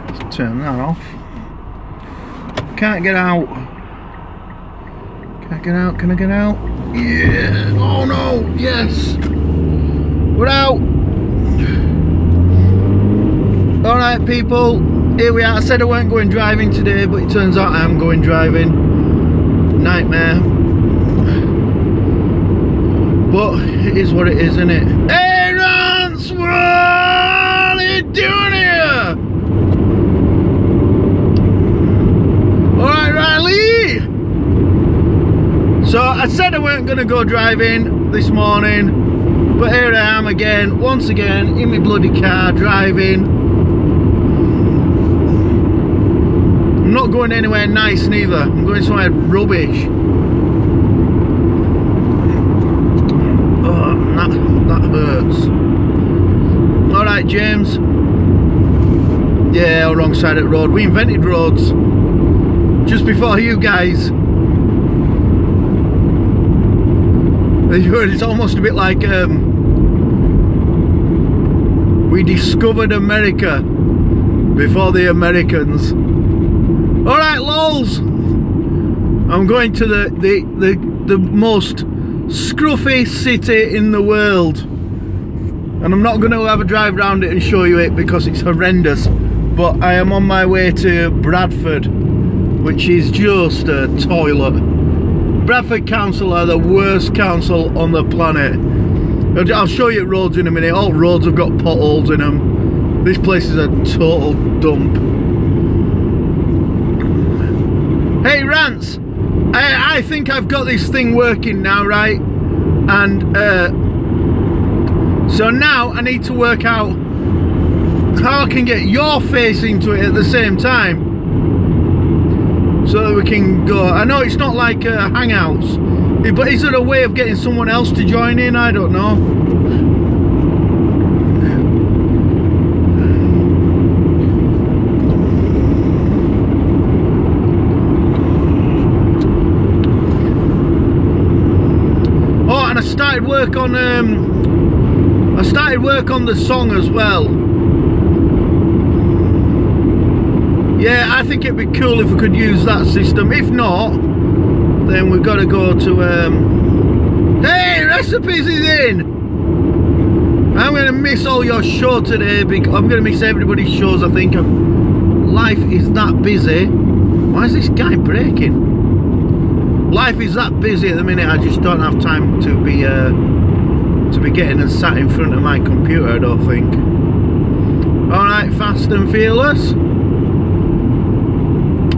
Let's turn that off. Can't get out. Can't get out. Can I get out? Yeah. Oh no. Yes. We're out. Alright people, here we are. I said I weren't going driving today, but it turns out I am going driving. Nightmare. But it is what it is, isn't it? Hey Rance, what are you doing here? Alright Riley. So I said I weren't going to go driving this morning, but here I am again, once again, in my bloody car driving. I'm not going anywhere nice neither. I'm going somewhere rubbish. Oh, that hurts. Alright, James. Yeah, wrong side of the road. We invented roads just before you guys. It's almost a bit like we discovered America before the Americans. Alright lols, I'm going to the most scruffy city in the world, and I'm not going to have a drive around it and show you it because it's horrendous, but I am on my way to Bradford, which is just a toilet. Bradford Council are the worst council on the planet. I'll show you roads in a minute. All roads have got potholes in them. This place is a total dump. Hey Rance, I think I've got this thing working now, right? And so now I need to work out how I can get your face into it at the same time, so that we can go. I know it's not like Hangouts, but is there a way of getting someone else to join in? I don't know. I started work on the song as well. Yeah, I think it'd be cool if we could use that system. If not, then we've got to go to hey, Recipes is in. I'm going to miss all your show today because I'm going to miss everybody's shows. I think life is that busy. Why is this guy braking? Life is that busy at the minute. I just don't have time to be getting and sat in front of my computer, I don't think. Alright, Fast and Fearless.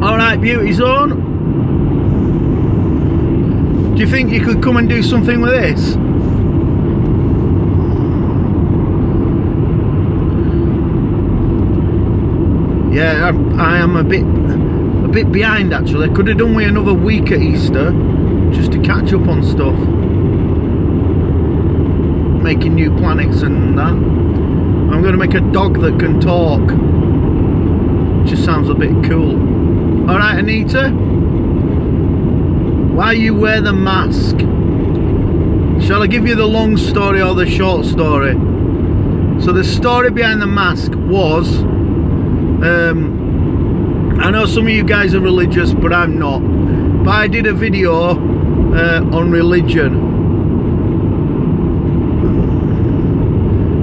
Alright, Beauty Zone. Do you think you could come and do something with this? Yeah, I am a bit behind actually. Could have done with another week at Easter just to catch up on stuff, making new planets and that. I'm going to make a dog that can talk. Just sounds a bit cool. Alright Anita, why you wear the mask? Shall I give you the long story or the short story? So the story behind the mask was, I know some of you guys are religious, but I'm not. But I did a video on religion.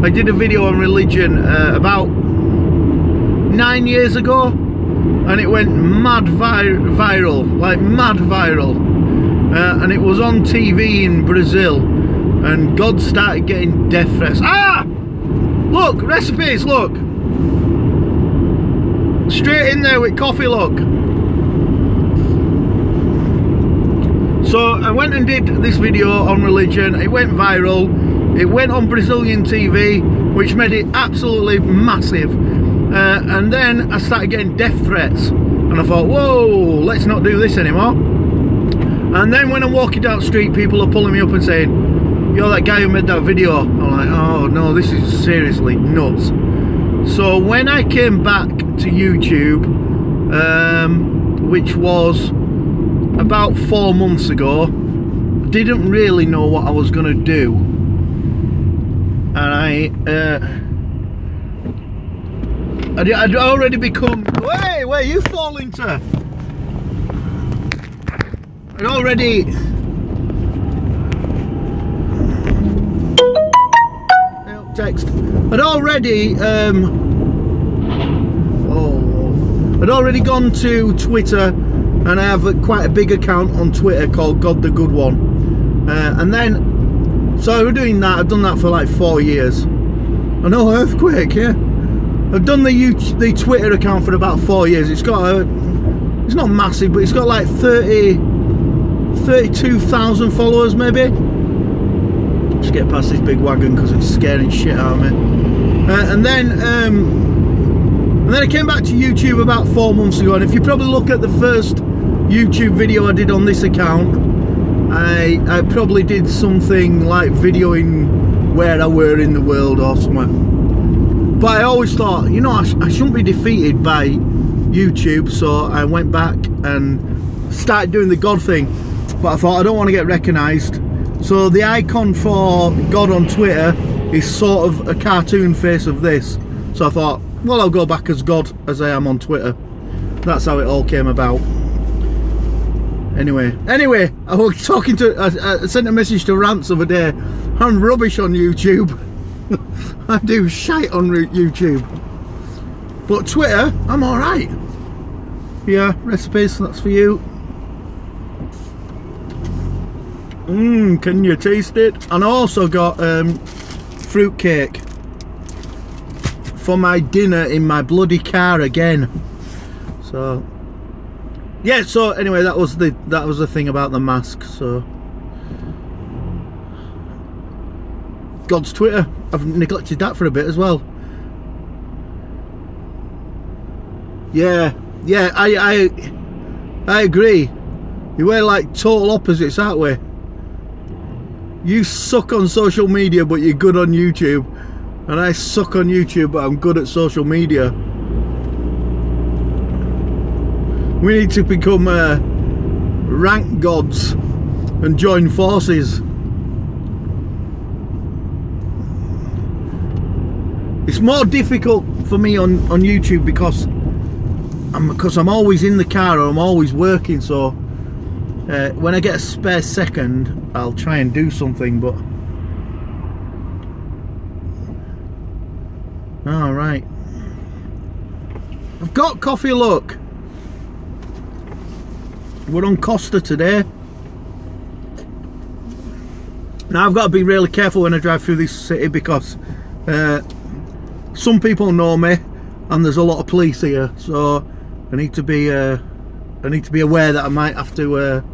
I did a video on religion about 9 years ago, and it went mad viral, like mad viral. And it was on TV in Brazil, and God started getting death threats. Ah! Look, Recipes, look! Straight in there with coffee, look. So I went and did this video on religion. It went viral. It went on Brazilian TV, which made it absolutely massive. And then I started getting death threats, and I thought, whoa, let's not do this anymore. And then when I'm walking down the street, people are pulling me up and saying, you're that guy who made that video. I'm like, oh no, this is seriously nuts. So when I came back to YouTube, which was about 4 months ago, I didn't really know what I was going to do. I'd already become. Hey, where you falling to? I'd already. Text. I'd already. I'd already gone to Twitter, and I have quite a big account on Twitter called God the Good One. And then, so we're doing that. I've done that for like 4 years. I know, earthquake, yeah. I've done the Twitter account for about 4 years. It's got it's not massive, but it's got like 32,000 followers maybe. Just get past this big wagon because it's scaring shit out of me. And then I came back to YouTube about 4 months ago, and if you probably look at the first YouTube video I did on this account, I probably did something like videoing where I were in the world or something. But I always thought, you know, I shouldn't be defeated by YouTube, so I went back and started doing the God thing. But I thought, I don't want to get recognised. So the icon for God on Twitter is sort of a cartoon face of this. So I thought, well, I'll go back as God as I am on Twitter. That's how it all came about. Anyway, I was talking to, I sent a message to Rance the other day. I'm rubbish on YouTube. I do shite on YouTube. But Twitter, I'm alright. Yeah, recipes, that's for you. Can you taste it? And I also got fruitcake for my dinner in my bloody car again. So yeah, so anyway, that was the thing about the mask. So God's Twitter, I've neglected that for a bit as well. Yeah, I agree. We're like total opposites, aren't we? You suck on social media, but you're good on YouTube. And I suck on YouTube, but I'm good at social media. We need to become rank gods and join forces. It's more difficult for me on YouTube because I'm always in the car or I'm always working, so when I get a spare second I'll try and do something. But all right, I've got coffee. Look, we're on Costa today. Now I've got to be really careful when I drive through this city because some people know me and there's a lot of police here, so I need to be aware that I might have to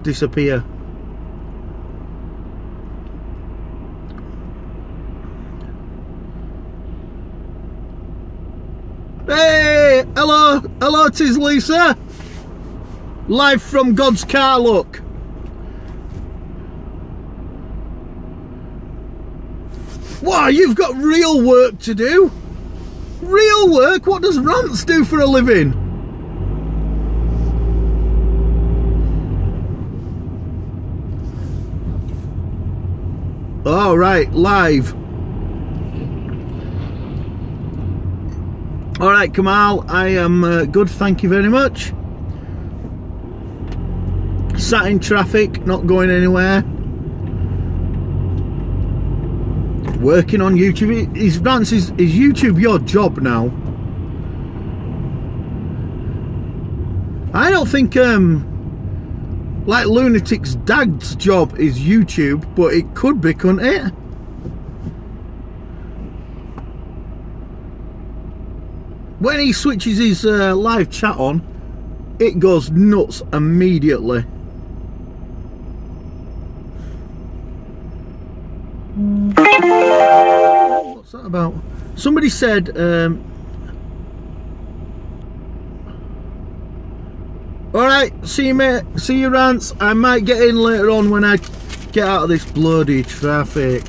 disappear. Hey, hello, 'tis Lisa, live from God's car. Look, wow, you've got real work to do. Real work? What does Rance do for a living? All right, live. All right, Kamal, I am good, thank you very much. Sat in traffic, not going anywhere. Working on YouTube. Is YouTube your job now? I don't think like Lunatic's dad's job is YouTube, but it could be, couldn't it? When he switches his live chat on, it goes nuts immediately. What's that about? Somebody said alright, see you mate, see you Rance. I might get in later on when I get out of this bloody traffic.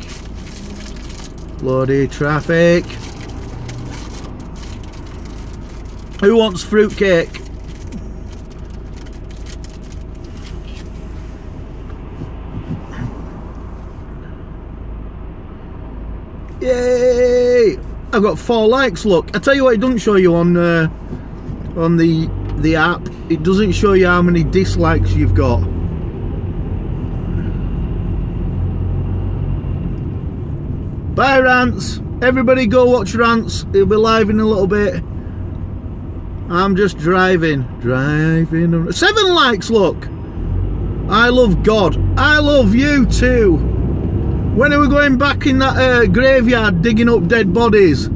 Bloody traffic. Who wants fruitcake? I've got 4 likes. Look, I tell you what, it doesn't show you on the app. It doesn't show you how many dislikes you've got. Bye, Rants. Everybody go watch Rants. He'll be live in a little bit. I'm just driving. 7 likes, look. I love God. I love you too. When are we going back in that graveyard digging up dead bodies?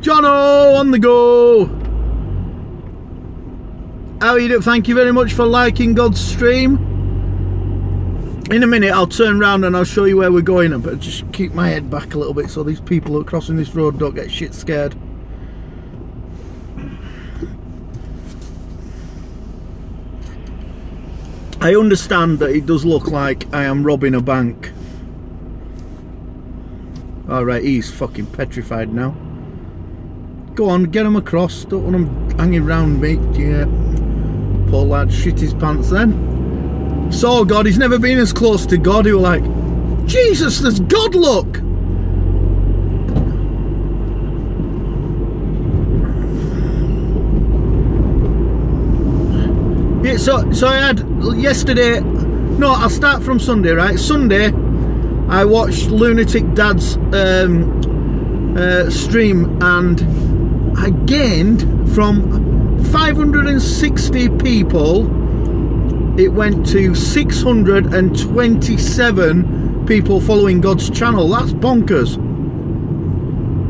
Jono on the go. How are you doing? Thank you very much for liking God's stream. In a minute I'll turn around and I'll show you where we're going, but just keep my head back a little bit so these people who are crossing this road don't get shit scared. I understand that it does look like I am robbing a bank. Alright, he's fucking petrified now. Go on, get him across. Don't want him hanging round me. Yeah. Poor lad shit his pants then. Saw God, he's never been as close to God. He was like, Jesus, there's God, look! Yeah, so I had yesterday, no, I'll start from Sunday, right? Sunday, I watched Lunatic Dad's stream, and I gained from 560 people, it went to 627 people following God's channel. That's bonkers.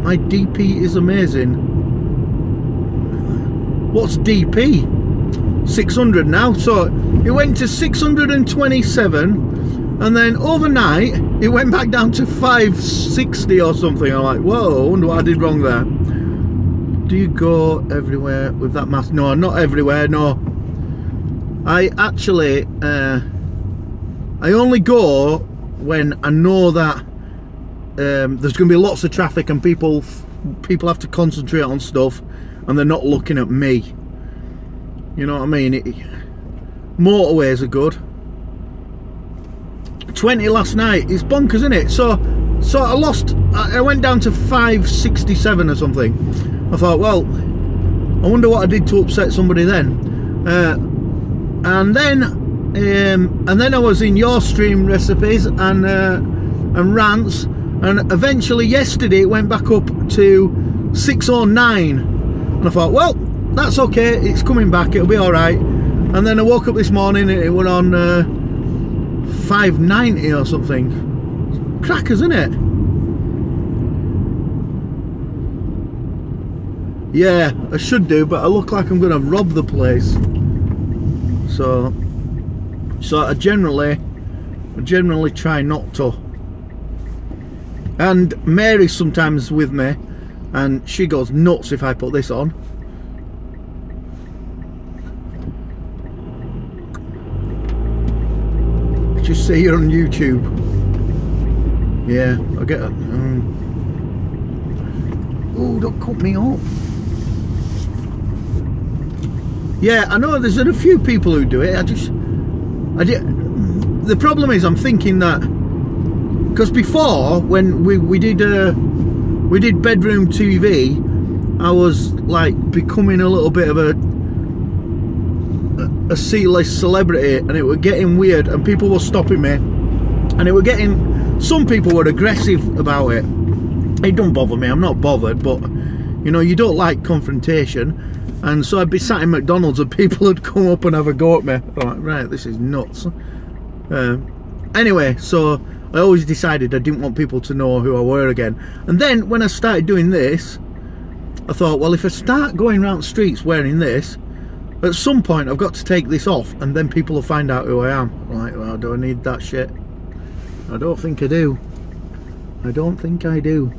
My DP is amazing. What's DP? 600 now, so it went to 627, and then overnight it went back down to 560 or something. I'm like, whoa, I wonder what I did wrong there. Do you go everywhere with that mask? No, not everywhere, no. I actually I only go when I know that there's going to be lots of traffic and people have to concentrate on stuff and they're not looking at me. You know what I mean? Motorways are good. 20 last night. It's bonkers, isn't it? So I went down to 567 or something. I thought, well, I wonder what I did to upset somebody then. And then I was in your stream recipes and rants, and eventually yesterday it went back up to 609, and I thought, well, that's okay, it's coming back, it'll be all right. And then I woke up this morning and it went on 590 or something. Crackers, isn't it? Yeah, I should do, but I look like I'm going to rob the place. So I generally try not to. And Mary's sometimes with me, and she goes nuts if I put this on. Just see you on YouTube. Yeah, I get it. Oh, don't cut me off. Yeah, I know there's a few people who do it. The problem is, I'm thinking that because before, when we did bedroom TV, I was like becoming a little bit of a C-list celebrity, and it was getting weird, and people were stopping me, and some people were aggressive about it. It don't bother me, I'm not bothered, but you know, you don't like confrontation. And so I'd be sat in McDonald's and people would come up and have a go at me. I'm like, right, this is nuts. Anyway, so I always decided I didn't want people to know who I were again. And then when I started doing this, I thought, well, if I start going around streets wearing this, at some point I've got to take this off, and then people will find out who I am. Like, well, do I need that shit? I don't think I do. I don't think I do.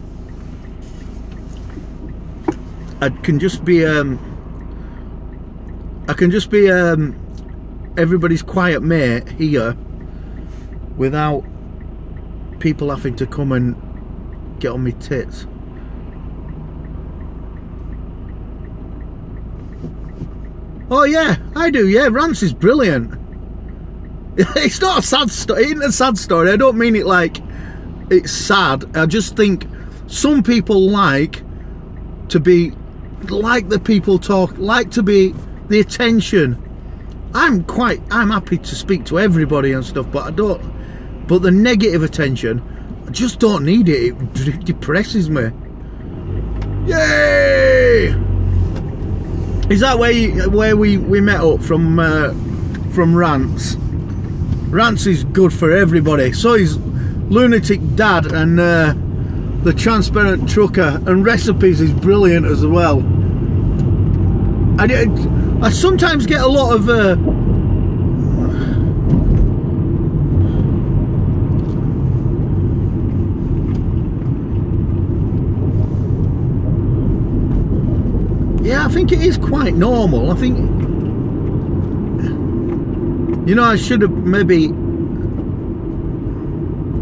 I can just be everybody's quiet mate here without people having to come and get on me tits. Oh yeah, I do, yeah, Rance is brilliant. It's not a sad story. It isn't a sad story. I don't mean it like it's sad. I just think some people like to be like the people talk, like to be the attention. I'm happy to speak to everybody and stuff, but the negative attention, I just don't need it. It depresses me. Yay! Is that where we met up from Rants? Rants is good for everybody. So is Lunatic Dad and the Transparent Trucker, and Recipes is brilliant as well. I sometimes get a lot of yeah, I think it is quite normal. I think, you know, I should have maybe,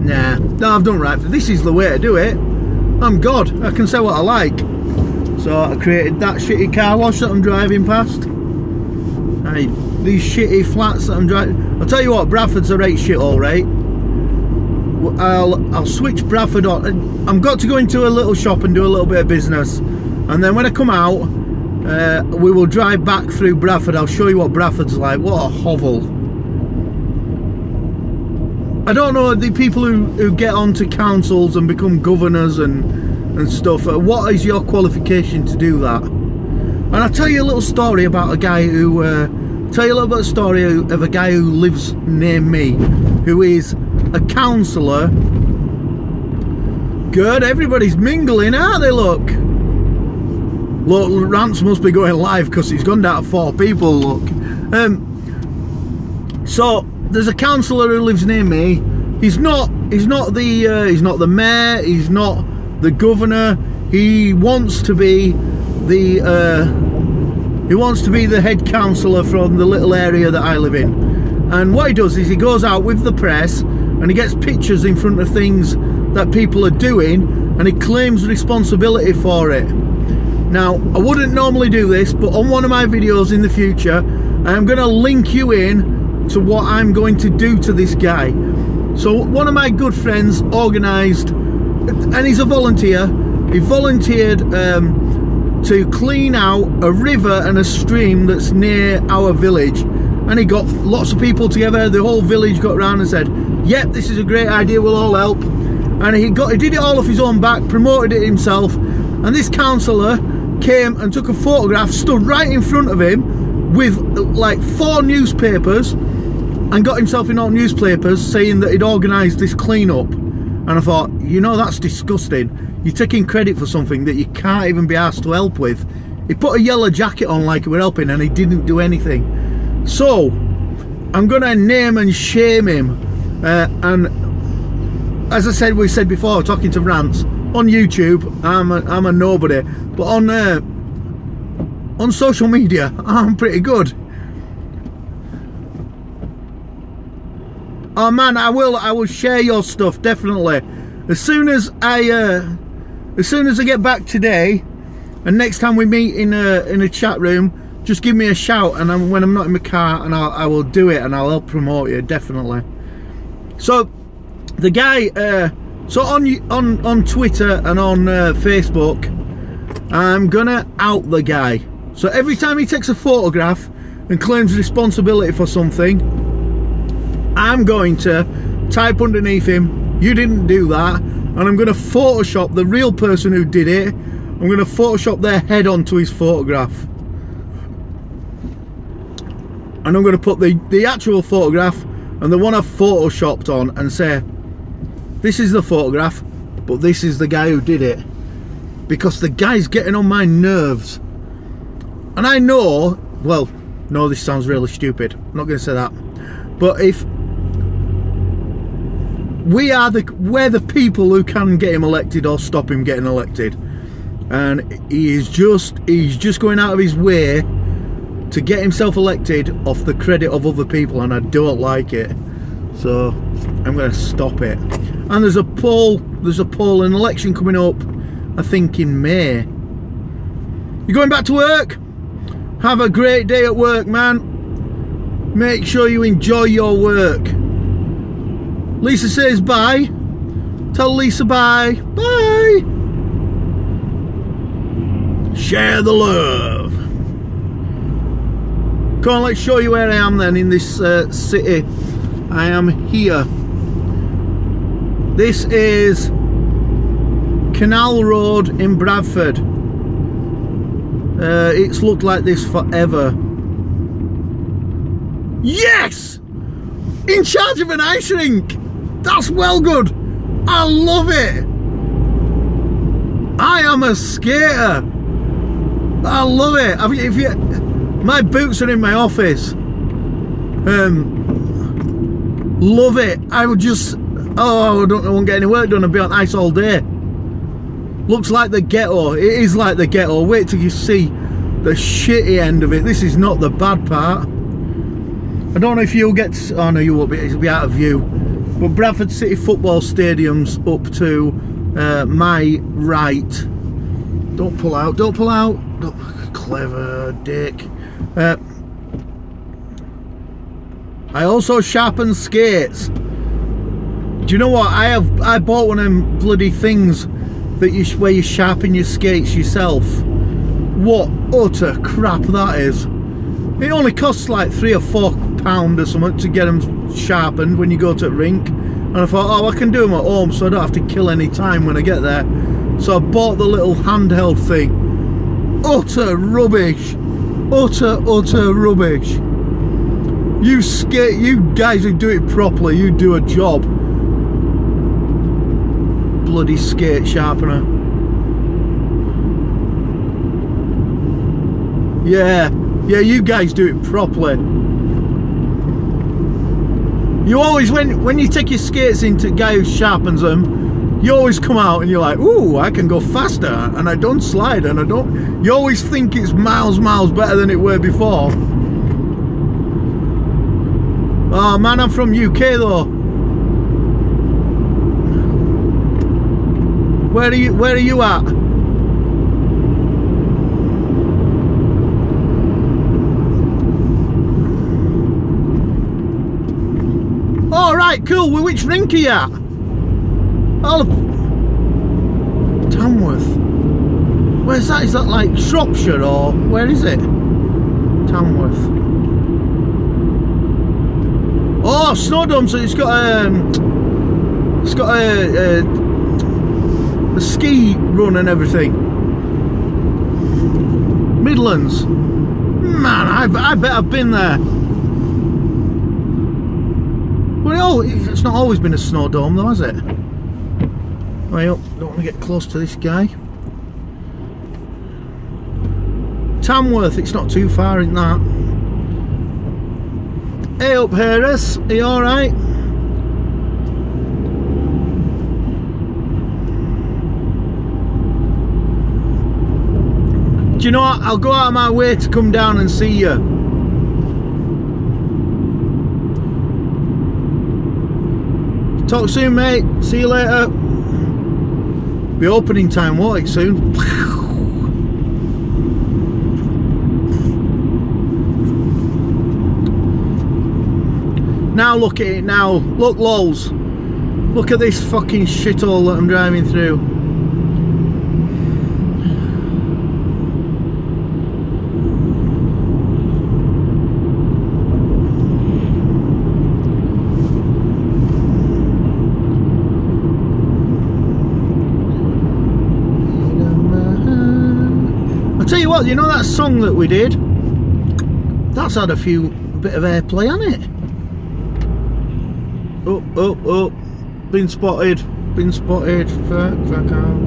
no, I've done right. This is the way to do it. I'm God, I can say what I like. So I created that shitty car wash that I'm driving past. These shitty flats that I'm driving. I'll tell you what, Bradford's a right shit, all right. I'll switch Bradford on. I've got to go into a little shop and do a little bit of business, and then when I come out, we will drive back through Bradford. I'll show you what Bradford's like. What a hovel. I don't know the people who get onto councils and become governors and stuff. What is your qualification to do that? And I'll tell you a little story about a guy who of a guy who lives near me, who is a councillor. Good, everybody's mingling, aren't they? Look, Rants must be going live because he's gone down to 4 people. Look, so there's a councillor who lives near me. He's not the mayor. He's not the governor. He wants to be the head councillor from the little area that I live in. And what he does is he goes out with the press and he gets pictures in front of things that people are doing, and he claims responsibility for it. Now, I wouldn't normally do this, but on one of my videos in the future, I'm going to link you in to what I'm going to do to this guy. So one of my good friends organised, and he's a volunteer, he volunteered to clean out a river and a stream that's near our village. And he got lots of people together, the whole village got round and said, yep, this is a great idea, we'll all help. And he did it all off his own back, promoted it himself, and this councillor came and took a photograph, stood right in front of him with like 4 newspapers, and got himself in all newspapers saying that he'd organised this clean-up. And I thought, you know, that's disgusting. You're taking credit for something that you can't even be asked to help with. He put a yellow jacket on like he were helping, and he didn't do anything. So I'm gonna name and shame him, and as I said, we said before, talking to Rants on YouTube, I'm a nobody, but on social media I'm pretty good. Oh man, I will share your stuff definitely as soon as I get back today. And next time we meet in a chat room, just give me a shout, and when I'm not in my car, and I will do it, and I'll help promote you definitely. So the guy, so on Twitter and on Facebook, I'm gonna out the guy. So every time he takes a photograph and claims responsibility for something, I'm going to type underneath him, you didn't do that, and I'm going to Photoshop the real person who did it. I'm going to Photoshop their head onto his photograph, and I'm going to put the actual photograph and the one I've photoshopped on and say, this is the photograph, but this is the guy who did it, because the guy's getting on my nerves. And I know, well, no, this sounds really stupid, I'm not going to say that, but if we're the people who can get him elected or stop him getting elected, and he's just going out of his way to get himself elected off the credit of other people, and I don't like it. So I'm going to stop it. And there's a poll, an election coming up, I think in May. You going back to work? Have a great day at work, man. Make sure you enjoy your work. Lisa says bye. Tell Lisa bye. Bye. Share the love. Come on, let's show you where I am then in this city. I am here. This is Canal Road in Bradford. It's looked like this forever. Yes! In charge of an ice rink! That's well good! I love it! I am a skater! I love it! My boots are in my office. Love it! I would just... Oh, I won't get any work done. I'll be on ice all day. Looks like the ghetto. It is like the ghetto. Wait till you see the shitty end of it. This is not the bad part. I don't know if you'll get to, oh no, you won't be, it'll be out of view. But Bradford City Football Stadium's up to my right. Don't pull out, don't pull out. Clever dick. I also sharpen skates. Do you know what? I bought one of them bloody things that where you sharpen your skates yourself. What utter crap that is. It only costs like £3 or £4 or something to get them sharpened when you go to the rink. And I thought, oh, I can do them at home so I don't have to kill any time when I get there. So I bought the little handheld thing. Utter rubbish. Utter rubbish. You guys who do it properly, you do a job. Bloody skate sharpener. Yeah, you guys do it properly. You always, when you take your skates into a guy who sharpens them, you always come out and you're like, ooh, I can go faster, and I don't slide, and I don't... You always think it's miles better than it were before. Oh man, I'm from UK though. Where are you at? All right, cool. Well, which rink are you at? Oh, Tamworth. Where's that? Is that like Shropshire or where is it? Tamworth. Oh, Snowdome. So it's got a ski run and everything. Midlands. Man, I bet I've been there. Well, it's not always been a Snowdome though, has it? Well, don't want to get close to this guy. Tamworth, it's not too far in that. Hey up, Harris, are you alright? Do you know what? I'll go out of my way to come down and see you. Talk soon, mate. See you later. Be opening time, won't it, soon? Now look at it now. Look, lols. Look at this fucking shithole that I'm driving through. Tell you what, you know that song that we did? That's had a bit of airplay on it. Oh, been spotted. Fuck off.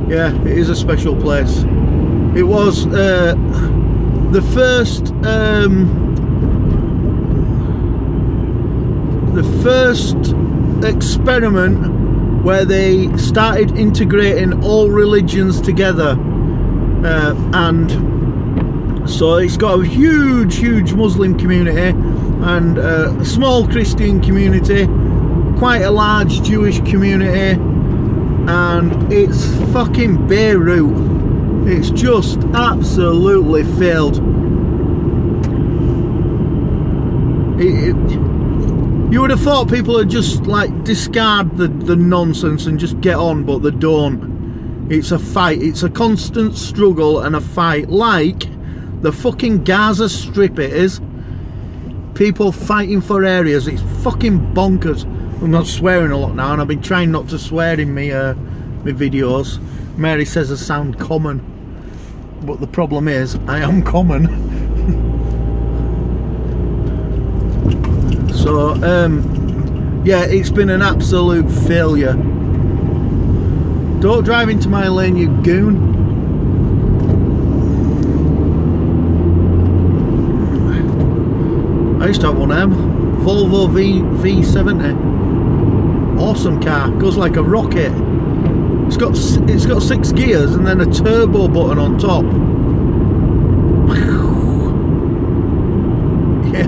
Yeah, it is a special place. It was the first experiment where they started integrating all religions together. And so it's got a huge Muslim community and a small Christian community, quite a large Jewish community, and it's fucking Beirut. It's just absolutely filled. You would have thought people would just like discard the nonsense and just get on, but they don't. It's a fight. It's a constant struggle and a fight, like the fucking Gaza Strip it is. People fighting for areas. It's fucking bonkers. I'm not swearing a lot now, and I've been trying not to swear in me videos. Mary says I sound common, but the problem is I am common. So yeah, it's been an absolute failure. Don't drive into my lane, you goon. I used to have one of them, Volvo V70. Awesome car, goes like a rocket. It's got 6 gears and then a turbo button on top. Yeah.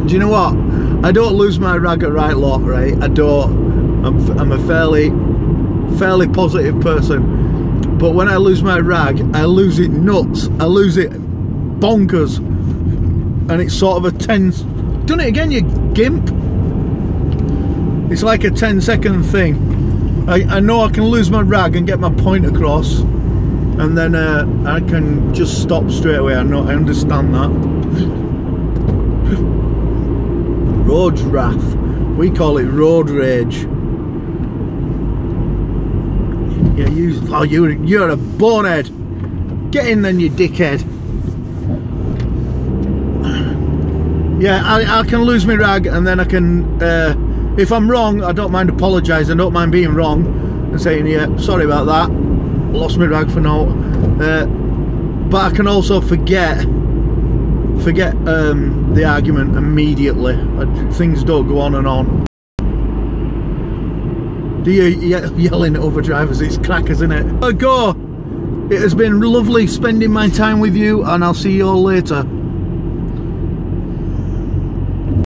Do you know what? I don't lose my rag at right lot, right? I don't. I'm a fairly positive person. But when I lose my rag, I lose it nuts. I lose it bonkers. And it's sort of a 10... Done it again, you gimp. It's like a 10-second thing. I know I can lose my rag and get my point across, and then I can just stop straight away. I understand that. Road wrath. We call it road rage. Yeah, you're a bonehead. Get in then, you dickhead. Yeah, I can lose my rag, and then I can, if I'm wrong, I don't mind apologising. I don't mind being wrong and saying, yeah, sorry about that, lost my rag for now. But I can also forget the argument immediately. Things don't go on and on. Do you yelling at other drivers? It's crackers, isn't it? Go! It has been lovely spending my time with you, and I'll see you all later.